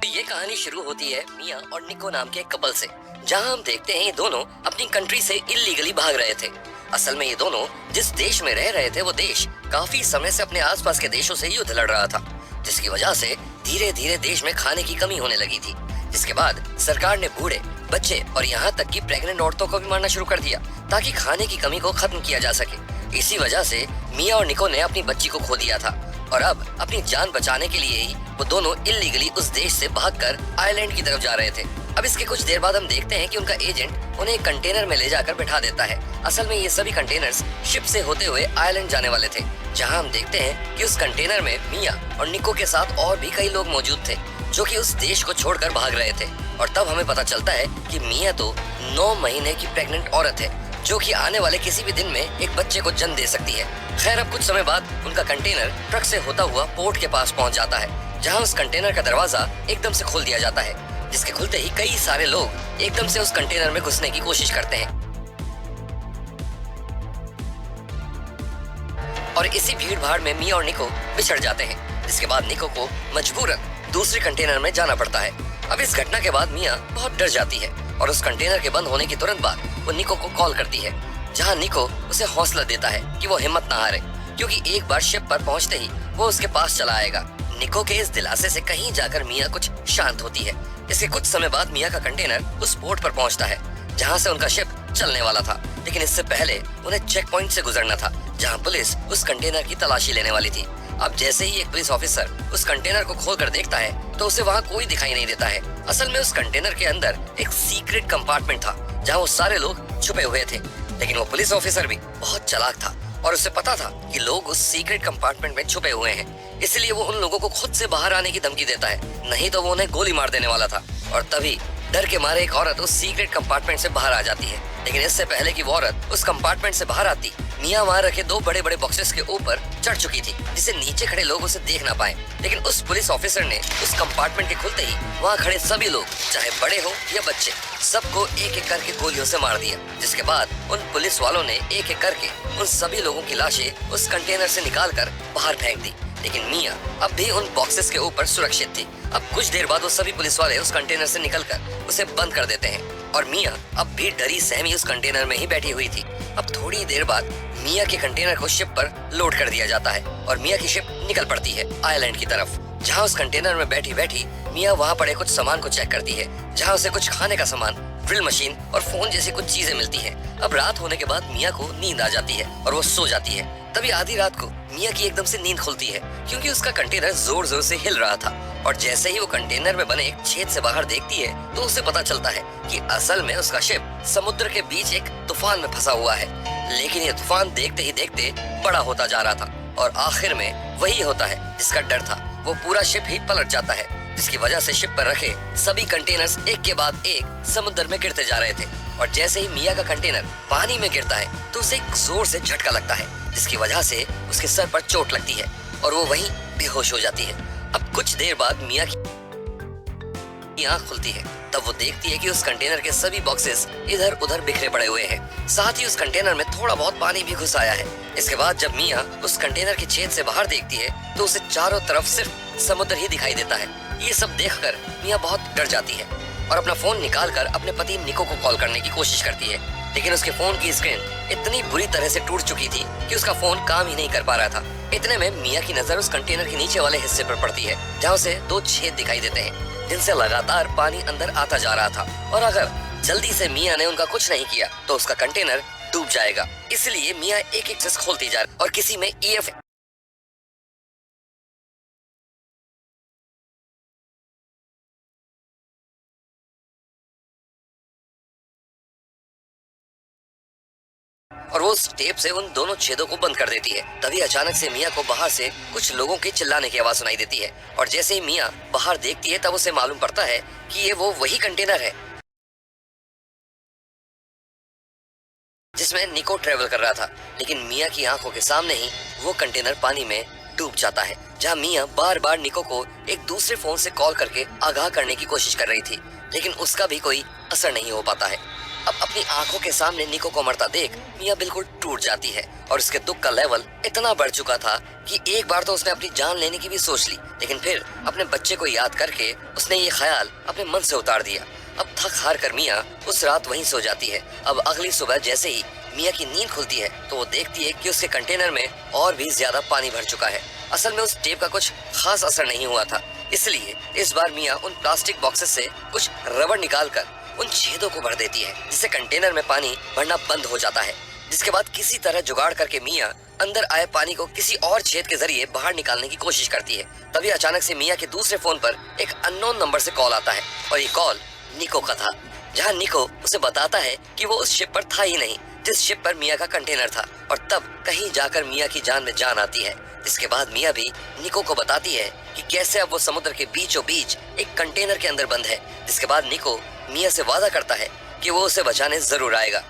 ये कहानी शुरू होती है मिया और निको नाम के एक कपल से, जहां हम देखते हैं ये दोनों अपनी कंट्री से इल्लीगली भाग रहे थे। असल में ये दोनों जिस देश में रह रहे थे वो देश काफी समय से अपने आसपास के देशों से युद्ध लड़ रहा था, जिसकी वजह से धीरे धीरे देश में खाने की कमी होने लगी थी। जिसके बाद सरकार ने बूढ़े, बच्चे और यहाँ तक कि प्रेग्नेंट औरतों को भी मारना शुरू कर दिया ताकि खाने की कमी को खत्म किया जा सके। इसी वजह से मिया और निको ने अपनी बच्ची को खो दिया था और अब अपनी जान बचाने के लिए ही वो दोनों इल्लीगली उस देश से भागकर आयरलैंड की तरफ जा रहे थे। अब इसके कुछ देर बाद हम देखते हैं कि उनका एजेंट उन्हें एक कंटेनर में ले जाकर बैठा देता है। असल में ये सभी कंटेनर्स शिप से होते हुए आयरलैंड जाने वाले थे, जहां हम देखते हैं कि उस कंटेनर में मिया और निको के साथ और भी कई लोग मौजूद थे जो कि उस देश को छोड़कर भाग रहे थे। और तब हमें पता चलता है कि मिया तो 9 महीने की प्रेग्नेंट औरत है जो कि आने वाले किसी भी दिन में एक बच्चे को जन्म दे सकती है। खैर, अब कुछ समय बाद उनका कंटेनर ट्रक से होता हुआ पोर्ट के पास पहुंच जाता है, जहां उस कंटेनर का दरवाजा एकदम से खोल दिया जाता है, जिसके खुलते ही कई सारे लोग एकदम से उस कंटेनर में घुसने की कोशिश करते हैं और इसी भीड़ भाड़ में मिया और निको बिछड़ जाते हैं, जिसके बाद निको को मजबूरन दूसरे कंटेनर में जाना पड़ता है। अब इस घटना के बाद मिया बहुत डर जाती है और उस कंटेनर के बंद होने की तुरंत बाद वो निको को कॉल करती है, जहां निको उसे हौसला देता है कि वो हिम्मत ना हारे, क्योंकि एक बार शिप पर पहुंचते ही वो उसके पास चला आएगा। निको के इस दिलासे से कहीं जाकर मिया कुछ शांत होती है। इसके कुछ समय बाद मिया का कंटेनर उस पोर्ट पर पहुंचता है जहां से उनका शिप चलने वाला था, लेकिन इससे पहले उन्हें चेक पॉइंट से गुजरना था, जहां पुलिस उस कंटेनर की तलाशी लेने वाली थी। अब जैसे ही एक पुलिस ऑफिसर उस कंटेनर को खोलकर देखता है तो उसे वहाँ कोई दिखाई नहीं देता है। असल में उस कंटेनर के अंदर एक सीक्रेट कंपार्टमेंट था जहाँ वो सारे लोग छुपे हुए थे, लेकिन वो पुलिस ऑफिसर भी बहुत चालाक था और उसे पता था कि लोग उस सीक्रेट कंपार्टमेंट में छुपे हुए हैं, इसलिए वो उन लोगों को खुद से बाहर आने की धमकी देता है, नहीं तो वो उन्हें गोली मार देने वाला था। और तभी डर के मारे एक औरत उस सीक्रेट कंपार्टमेंट से बाहर आ जाती है, लेकिन इससे पहले कि वो औरत उस कंपार्टमेंट से बाहर आती, मिया वहाँ रखे 2 बड़े बड़े बॉक्सेस के ऊपर चढ़ चुकी थी, जिसे नीचे खड़े लोग उसे देख ना पाए। लेकिन उस पुलिस ऑफिसर ने उस कंपार्टमेंट के खुलते ही वहाँ खड़े सभी लोग, चाहे बड़े हो या बच्चे, सबको एक एक करके गोलियों से मार दिया। जिसके बाद उन पुलिस वालों ने एक एक करके उन सभी लोगों की लाशें उस कंटेनर से निकालकर बाहर फेंक दी, लेकिन मिया अब भी उन बॉक्सेस के ऊपर सुरक्षित थी। अब कुछ देर बाद वो सभी पुलिस वाले उस कंटेनर से निकलकर उसे बंद कर देते हैं और मिया अब भी डरी सहमी उस कंटेनर में ही बैठी हुई थी। अब थोड़ी देर बाद मिया के कंटेनर को शिप पर लोड कर दिया जाता है और मिया की शिप निकल पड़ती है आइलैंड की तरफ, जहां उस कंटेनर में बैठी बैठी मिया वहां पड़े कुछ सामान को चेक करती है, जहां उसे कुछ खाने का सामान, ड्रिल मशीन और फोन जैसी कुछ चीजें मिलती हैं। अब रात होने के बाद मिया को नींद आ जाती है और वो सो जाती है। तभी आधी रात को मिया की एकदम से नींद खुलती है, क्योंकि उसका कंटेनर जोर जोर से हिल रहा था और जैसे ही वो कंटेनर में बने एक छेद से बाहर देखती है तो उसे पता चलता है कि असल में उसका शिप समुद्र के बीच एक तूफान में फंसा हुआ है। लेकिन ये तूफान देखते ही देखते बड़ा होता जा रहा था और आखिर में वही होता है जिसका डर था, वो पूरा शिप ही पलट जाता है, जिसकी वजह से शिप पर रखे सभी कंटेनर्स एक के बाद एक समुद्र में गिरते जा रहे थे। और जैसे ही मिया का कंटेनर पानी में गिरता है तो उसे एक जोर से झटका लगता है, जिसकी वजह से उसके सर पर चोट लगती है और वो वहीं बेहोश हो जाती है। अब कुछ देर बाद मिया की आंख खुलती है, तब वो देखती है कि उस कंटेनर के सभी बॉक्सेस इधर उधर बिखरे पड़े हुए हैं, साथ ही उस कंटेनर में थोड़ा बहुत पानी भी घुस आया है। इसके बाद जब मिया उस कंटेनर के छेद से बाहर देखती है तो उसे चारों तरफ सिर्फ समुद्र ही दिखाई देता है। ये सब देखकर मिया बहुत डर जाती है और अपना फोन निकालकर अपने पति निको को कॉल करने की कोशिश करती है, लेकिन उसके फोन की स्क्रीन इतनी बुरी तरह से टूट चुकी थी कि उसका फोन काम ही नहीं कर पा रहा था। इतने में मिया की नजर उस कंटेनर के नीचे वाले हिस्से पर पड़ती है, जहाँ उसे 2 छेद दिखाई देते हैं, जिनसे लगातार पानी अंदर आता जा रहा था और अगर जल्दी से मिया ने उनका कुछ नहीं किया तो उसका कंटेनर डूब जाएगा। इसलिए मिया एक एक चीज खोलती जा रही और किसी में ईएफ और वो उस टेप से उन दोनों छेदों को बंद कर देती है। तभी अचानक से मिया को बाहर से कुछ लोगों के चिल्लाने की आवाज सुनाई देती है और जैसे ही मिया बाहर देखती है तब उसे मालूम पड़ता है कि ये वो वही कंटेनर है जिसमें निको ट्रेवल कर रहा था। लेकिन मिया की आंखों के सामने ही वो कंटेनर पानी में डूब जाता है, जहां मिया बार बार निको को एक दूसरे फोन से कॉल करके आगाह करने की कोशिश कर रही थी, लेकिन उसका भी कोई असर नहीं हो पाता है। अब अपनी आंखों के सामने निको को मरता देख मिया बिल्कुल टूट जाती है और उसके दुख का लेवल इतना बढ़ चुका था कि एक बार तो उसने अपनी जान लेने की भी सोच ली, लेकिन फिर अपने बच्चे को याद करके उसने ये ख्याल अपने मन से उतार दिया। अब थक हार कर मिया उस रात वहीं सो जाती है। अब अगली सुबह जैसे ही मिया की नींद खुलती है तो वो देखती है कि उसके कंटेनर में और भी ज्यादा पानी भर चुका है। असल में उस टेप का कुछ खास असर नहीं हुआ था, इसलिए इस बार मिया उन प्लास्टिक बॉक्सेस से कुछ रबड़ निकालकर उन छेदों को भर देती है, जिससे कंटेनर में पानी भरना बंद हो जाता है। जिसके बाद किसी तरह जुगाड़ करके मिया अंदर आए पानी को किसी और छेद के जरिए बाहर निकालने की कोशिश करती है। तभी अचानक से मिया के दूसरे फोन पर एक अननोन नंबर से कॉल आता है और ये कॉल निको का था, जहां निको उसे बताता है कि वो उस शिप पर था ही नहीं जिस शिप पर मिया का कंटेनर था। और तब कहीं जाकर मिया की जान में जान आती है। इसके बाद मिया भी निको को बताती है कि कैसे अब वो समुद्र के बीचों बीच एक कंटेनर के अंदर बंद है। जिसके बाद निको मिया से वादा करता है कि वो उसे बचाने जरूर आएगा।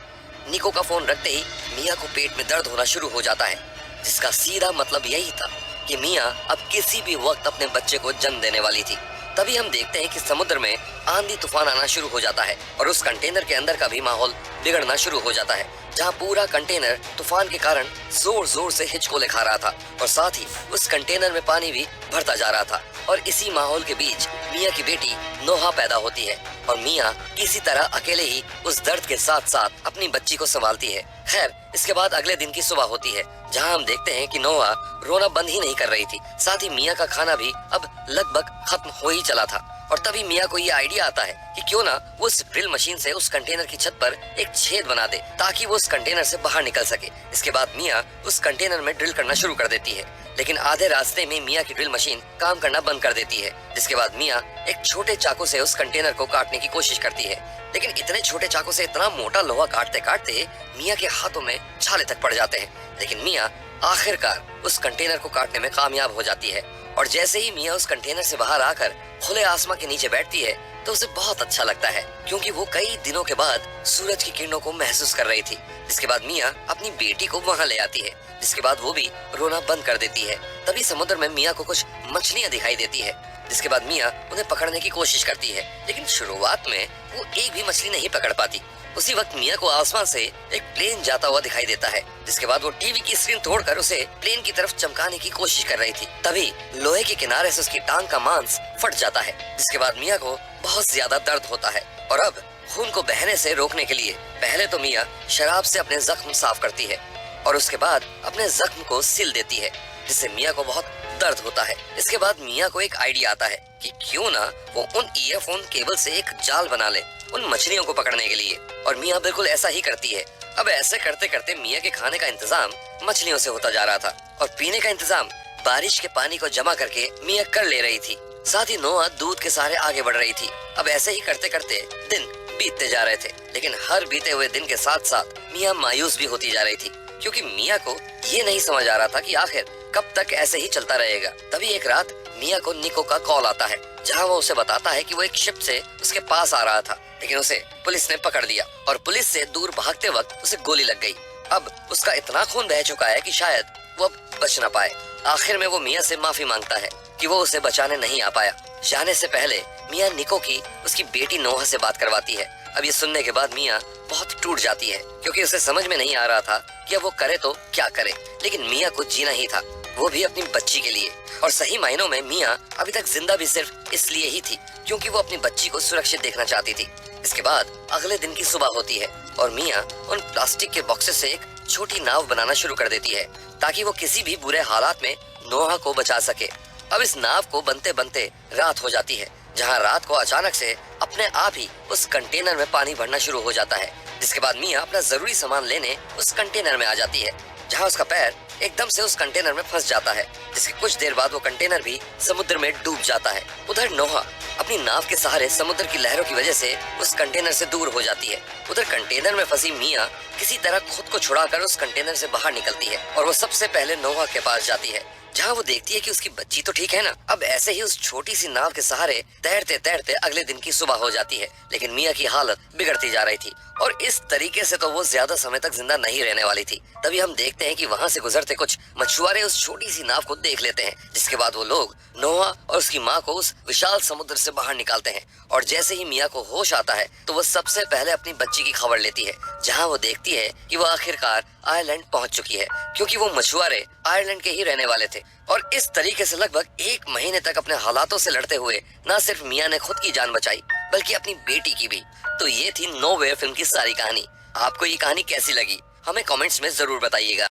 निको का फोन रखते ही मिया को पेट में दर्द होना शुरू हो जाता है, जिसका सीधा मतलब यही था कि मिया अब किसी भी वक्त अपने बच्चे को जन्म देने वाली थी। तभी हम देखते हैं कि समुद्र में आंधी तूफान आना शुरू हो जाता है और उस कंटेनर के अंदर का भी माहौल बिगड़ना शुरू हो जाता है, जहां पूरा कंटेनर तूफान के कारण जोर जोर से हिचकोले खा रहा था और साथ ही उस कंटेनर में पानी भी भरता जा रहा था। और इसी माहौल के बीच मिया की बेटी नोहा पैदा होती है और मिया किसी तरह अकेले ही उस दर्द के साथ साथ अपनी बच्ची को संभालती है। खैर, इसके बाद अगले दिन की सुबह होती है, जहां हम देखते हैं कि नोहा रोना बंद ही नहीं कर रही थी। साथ ही मिया का खाना भी अब लगभग खत्म हो ही चला था और तभी मिया को ये आइडिया आता है कि क्यों ना वो उस ड्रिल मशीन से उस कंटेनर की छत पर एक छेद बना दे ताकि वो उस कंटेनर से बाहर निकल सके। इसके बाद मिया उस कंटेनर में ड्रिल करना शुरू कर देती है, लेकिन आधे रास्ते में मिया की ड्रिल मशीन काम करना बंद कर देती है। जिसके बाद मिया एक छोटे चाकू से उस कंटेनर को काटने की कोशिश करती है, लेकिन इतने छोटे चाकू से इतना मोटा लोहा काटते काटते मिया के हाथों में छाले तक पड़ जाते हैं। लेकिन मिया आखिरकार उस कंटेनर को काटने में कामयाब हो जाती है और जैसे ही मिया उस कंटेनर से बाहर आकर खुले आसमां के नीचे बैठती है तो उसे बहुत अच्छा लगता है, क्योंकि वो कई दिनों के बाद सूरज की किरणों को महसूस कर रही थी। इसके बाद मिया अपनी बेटी को वहां ले आती है, जिसके बाद वो भी रोना बंद कर देती है। तभी समुद्र में मिया को कुछ मछलियां दिखाई देती है, जिसके बाद मिया उन्हें पकड़ने की कोशिश करती है, लेकिन शुरुआत में वो एक भी मछली नहीं पकड़ पाती। उसी वक्त मिया को आसमान से एक प्लेन जाता हुआ दिखाई देता है, जिसके बाद वो टीवी की स्क्रीन तोड़कर उसे प्लेन की तरफ चमकाने की कोशिश कर रही थी। तभी लोहे के किनारे से उसकी टांग का मांस फट जाता है, जिसके बाद मिया को बहुत ज्यादा दर्द होता है और अब खून को बहने से रोकने के लिए पहले तो मिया शराब से अपने जख्म साफ करती है और उसके बाद अपने जख्म को सिल देती है, जिससे मिया को बहुत दर्द होता है। इसके बाद मिया को एक आइडिया आता है कि क्यों ना वो उन ईयरफोन केबल से एक जाल बना ले उन मछलियों को पकड़ने के लिए, और मिया बिल्कुल ऐसा ही करती है। अब ऐसे करते करते मिया के खाने का इंतजाम मछलियों से होता जा रहा था और पीने का इंतजाम बारिश के पानी को जमा करके मिया कर ले रही थी। साथ ही नोआ दूध के सहारे आगे बढ़ रही थी। अब ऐसे ही करते करते दिन बीतते जा रहे थे, लेकिन हर बीते हुए दिन के साथ साथ मिया मायूस भी होती जा रही थी, क्योंकि मिया को ये नहीं समझ आ रहा था कि आखिर कब तक ऐसे ही चलता रहेगा। तभी एक रात मिया को निको का कॉल आता है, जहां वो उसे बताता है कि वो एक शिप से उसके पास आ रहा था, लेकिन उसे पुलिस ने पकड़ लिया और पुलिस से दूर भागते वक्त उसे गोली लग गई। अब उसका इतना खून बह चुका है कि शायद वो अब बच ना पाए। आखिर में वो मिया से माफी मांगता है कि वो उसे बचाने नहीं आ पाया। जाने से पहले मिया निको की उसकी बेटी नोहा से बात करवाती है। अब ये सुनने के बाद मिया बहुत टूट जाती है, क्योंकि उसे समझ में नहीं आ रहा था कि अब वो करे तो क्या करे, लेकिन मिया को जीना ही था, वो भी अपनी बच्ची के लिए। और सही मायनों में मिया अभी तक जिंदा भी सिर्फ इसलिए ही थी क्योंकि वो अपनी बच्ची को सुरक्षित देखना चाहती थी। इसके बाद अगले दिन की सुबह होती है और मिया उन प्लास्टिक के बॉक्सेस से एक छोटी नाव बनाना शुरू कर देती है ताकि वो किसी भी बुरे हालात में नोहा को बचा सके। अब इस नाव को बनते बनते रात हो जाती है, जहां रात को अचानक से अपने आप ही उस कंटेनर में पानी भरना शुरू हो जाता है। जिसके बाद मिया अपना जरूरी सामान लेने उस कंटेनर में आ जाती है, जहां उसका पैर एकदम से उस कंटेनर में फंस जाता है, जिसके कुछ देर बाद वो कंटेनर भी समुद्र में डूब जाता है। उधर नोहा अपनी नाव के सहारे समुद्र की लहरों की वजह से उस कंटेनर से दूर हो जाती है। उधर कंटेनर में फंसी मिया किसी तरह खुद को छुड़ाकर उस कंटेनर से बाहर निकलती है और वो सबसे पहले नोहा के पास जाती है, जहां जहाँ वो देखती है कि उसकी बच्ची तो ठीक है ना। अब ऐसे ही उस छोटी सी नाव के सहारे तैरते तैरते अगले दिन की सुबह हो जाती है, लेकिन मिया की हालत बिगड़ती जा रही थी और इस तरीके से तो वो ज्यादा समय तक जिंदा नहीं रहने वाली थी। तभी हम देखते हैं कि वहाँ से गुजरते कुछ मछुआरे उस छोटी सी नाव को देख लेते हैं, जिसके बाद वो लोग नोआ और उसकी माँ को उस विशाल समुद्र से बाहर निकालते हैं। और जैसे ही मिया को होश आता है तो वो सबसे पहले अपनी बच्ची की खबर लेती है, जहाँ वो देखती है कि वो आखिरकार आयरलैंड पहुंच चुकी है, क्योंकि वो मछुआरे आयरलैंड के ही रहने वाले थे। और इस तरीके से लगभग 1 महीने तक अपने हालातों से लड़ते हुए न सिर्फ मिया ने खुद की जान बचाई बल्कि अपनी बेटी की भी। तो ये थी नो वे फिल्म की सारी कहानी। आपको ये कहानी कैसी लगी हमें कमेंट्स में जरूर बताइएगा।